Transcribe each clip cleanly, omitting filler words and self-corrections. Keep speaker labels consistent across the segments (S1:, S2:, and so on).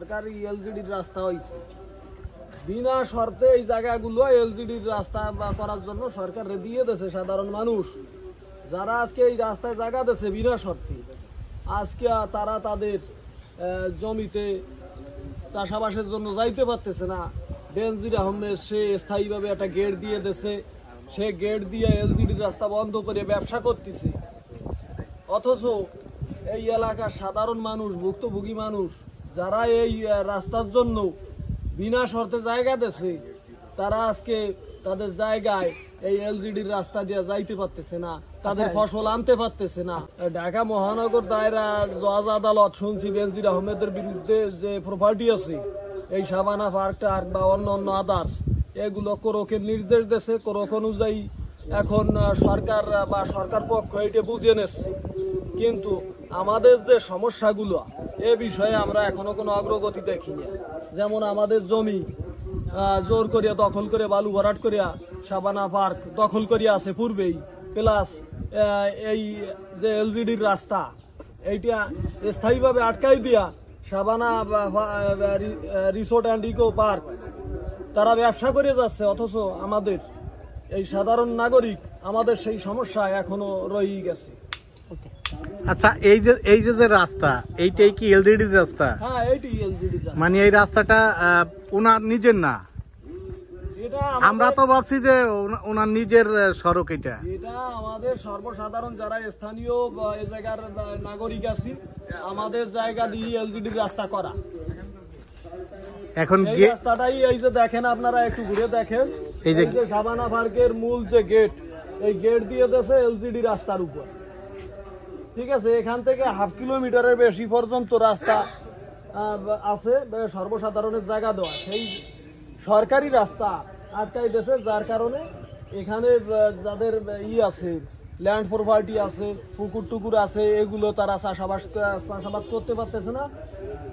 S1: সরকারি এলজিডির রাস্তা হয়েছে বিনা শর্তে। এই জায়গাগুলো এলজিডির রাস্তা করার জন্য সরকার দিয়ে দিয়েছে। সাধারণ মানুষ যারা আজকে এই রাস্তায় জায়গা দিয়েছে বিনা শর্তে, আজকে তারা তাদের জমিতে চাষাবাসের জন্য যাইতে পারতেছে না। বেনজির আহমেদ সে স্থায়ীভাবে একটা গেট দিয়ে দিয়েছে, সে গেট দিয়ে এলজিডির রাস্তা বন্ধ করে ব্যবসা করতেছে। অথচ এই এলাকার সাধারণ মানুষ, ভুক্তভোগী মানুষ যারা এই রাস্তার জন্য বিনা শর্তে জায়গা দিয়েছে, তারা আজকে তাদের জায়গায় এই এলজিডির রাস্তা দিয়ে যাইতে পারতেছে না, তাদের ফসল আনতে পারতেছে না। ঢাকা মহানগর দায়রা জজ আদালত শুনছি বেনজির আহমেদের বিরুদ্ধে যে প্রপার্টি আছে এই শাবানা পার্কটা বা অন্য অন্য আদার্স, এগুলো কোরকের নির্দেশ দিয়েছে। কোরক অনুযায়ী এখন সরকার বা সরকার পক্ষ এটা বুঝে নিচ্ছে, কিন্তু আমাদের যে সমস্যাগুলো এ বিষয়ে আমরা এখনো কোনো অগ্রগতি দেখিনি। যেমন আমাদের জমি জোর করিয়া দখল করে বালু ভরাট করিয়া শাবানা পার্ক দখল করিয়া আছে পূর্বেই, প্লাস এই যে এলজিডির রাস্তা এইটা স্থায়ীভাবে আটকাই দিয়া Shabana resort and eco park তারা ব্যবসা করে যাচ্ছে। অথচ আমাদের এই সাধারণ নাগরিক, আমাদের সেই সমস্যা এখনো রয়েই গেছে।
S2: আচ্ছা, এই যে রাস্তা, এইটাই কি এলজিডির রাস্তা?
S1: হ্যাঁ, এইটাই এলজিডির রাস্তা।
S2: মানে এই রাস্তাটা ওনার নিজের না? আমরা তো ভাবছি যে ওনার নিজের সড়ক। এটা
S1: আমাদের সর্বসাধারণ যারা স্থানীয় এই জায়গার নাগরিক আছি, আমাদের জায়গা দিয়ে এলজিডির রাস্তা করা।
S2: এখন
S1: রাস্তাটাই এই যে দেখেন, আপনারা একটু ঘুরে দেখেন, এই যে শাবানা পার্কের মূল যে গেট, এই গেট দিয়ে দিয়েছে এলজিডি রাস্তার উপর। ঠিক আছে, এখান থেকে হাফ কিলোমিটারের বেশি পর্যন্ত রাস্তা আছে সর্বসাধারণের জায়গা দেওয়া, সেই সরকারি রাস্তা আটকাই দিয়েছে। যার কারণে এখানে যাদের আছে, ল্যান্ড প্রপার্টি আছে, পুকুর টুকুর আছে, এগুলো তারা চাষাবাদ করতে পারতেছে না,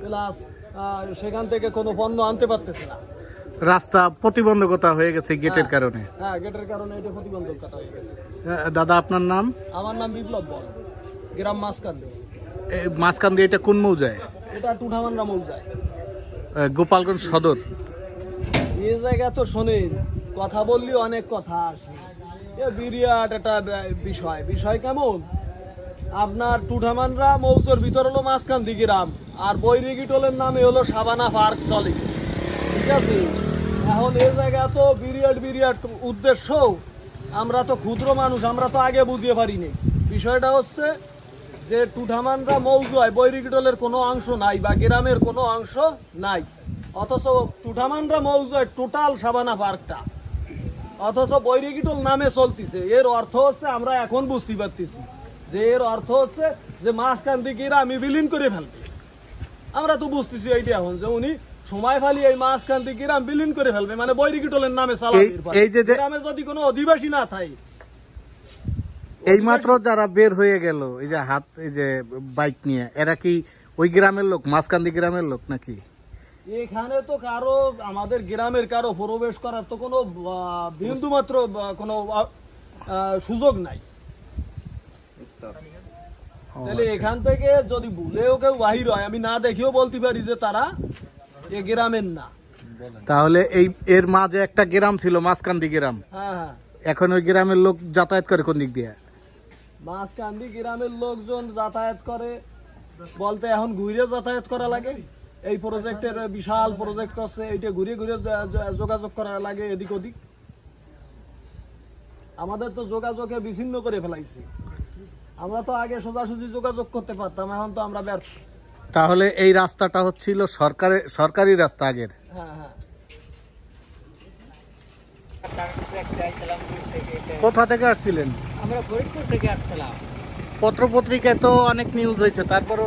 S1: প্লাস সেখান থেকে কোনো পণ্য আনতে পারতেছে না।
S2: রাস্তা প্রতিবন্ধকতা হয়ে গেছে গেটের কারণে।
S1: হ্যাঁ, গেটের কারণে এটা প্রতিবন্ধকতা হয়ে গেছে।
S2: দাদা, আপনার নাম?
S1: আমার নাম বিপ্লব বল, গ্রাম মাঝকান্দি।
S2: মাঝকান্দি এটা কোন মৌজায়?
S1: এটা টুঠামান্ডা মৌজায়,
S2: গোপালগঞ্জ সদর।
S1: এই জায়গা তো শোনেন, কথা বললি অনেক কথা আসে, বিরাট একটা বিষয় কেমন। আপনার টুঠামান্ডা মৌজার ভিতর হলো মাঝকান্দি গ্রাম, আর বৈরিগিটোলের নামে হলো শাবানা পার্ক চলে। ঠিক আছে, এখন এই জায়গা তো বিরাট উদ্দেশ্য। আমরা তো ক্ষুদ্র মানুষ, আমরা তো আগে বুঝতে পারিনি। বিষয়টা হচ্ছে যে টুঠামান্ডা মৌজায় বৈরিগিটোলের কোনো অংশ নাই বা গ্রামের কোনো অংশ নাই, অথচ টুঠামান্ডা মৌজায় টোটাল শাবানা পার্কটা, অথচ বৈরিগিটোল নামে চলতেছে। এর অর্থ হচ্ছে, আমরা এখন বুঝতে পারতেছি যে এর অর্থ হচ্ছে যে মাঝখান্দি গ্রামে বিলীন করে ফেলবে। আমরা তো বুঝতেছি এইটা এখন, যে উনি সময় ফালি এই মাঝখান্দি গ্রাম বিলীন করে ফেলবে, মানে বৈরিগিটোলের নামে চালাবে। গ্রামে যদি কোনো অধিবাসী না থাকে।
S2: এই মাত্র যারা বের হয়ে গেল এই যে বাইক নিয়ে, এরা কি ওই গ্রামের লোক, মাঝকান্দি গ্রামের লোক নাকি?
S1: এখানে তো কারো, আমাদের গ্রামের কারো প্রবেশ করার তো কোনো বিন্দু মাত্র কোনো সুযোগ নাই। তাহলে এখান থেকে যদি ভুলেও কেউ বাহির হয়, আমি না দেখেও বলতে পারি যে তারা এ গ্রামের না।
S2: তাহলে এর মাঝে একটা গ্রাম ছিল মাঝকান্দি গ্রাম।
S1: হ্যাঁ,
S2: এখন ওই গ্রামের লোক যাতায়াত করে কোন দিক দিয়ে?
S1: মাঝকান্দি গ্রামের লোকজন যাতায়াত করে বলতে এখন ঘুরে যাতায়াত করা লাগে। এই প্রজেক্টের বিশাল প্রজেক্ট করছে, এইটা ঘুরে যোগাযোগ করা লাগে এদিক ওদিক। আমাদের তো যোগাযোগে বিচ্ছিন্ন করে ফেলাইছে। আমরা তো আগে সোজাসুজি যোগাযোগ করতে পারতাম, এখন তো আমরা ব্যর্থ।
S2: তাহলে এই রাস্তাটা হচ্ছিল সরকারি রাস্তা আগের?
S1: হ্যাঁ।
S2: কোথা থেকে আসছিলেন?
S3: আমরা ফরিদপুর থেকে আসছিলাম।
S2: পত্র পত্রিকায় তো অনেক নিউজ হয়েছে, তারপরও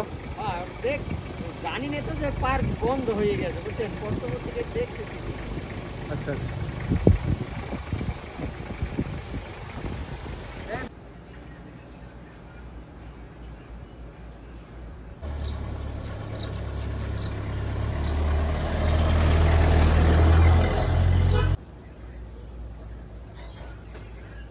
S3: জানি না তো যে পার্ক বন্ধ হয়ে গেছে, বুঝছেন, পত্র পত্রিকায় দেখতেছি।
S2: আচ্ছা।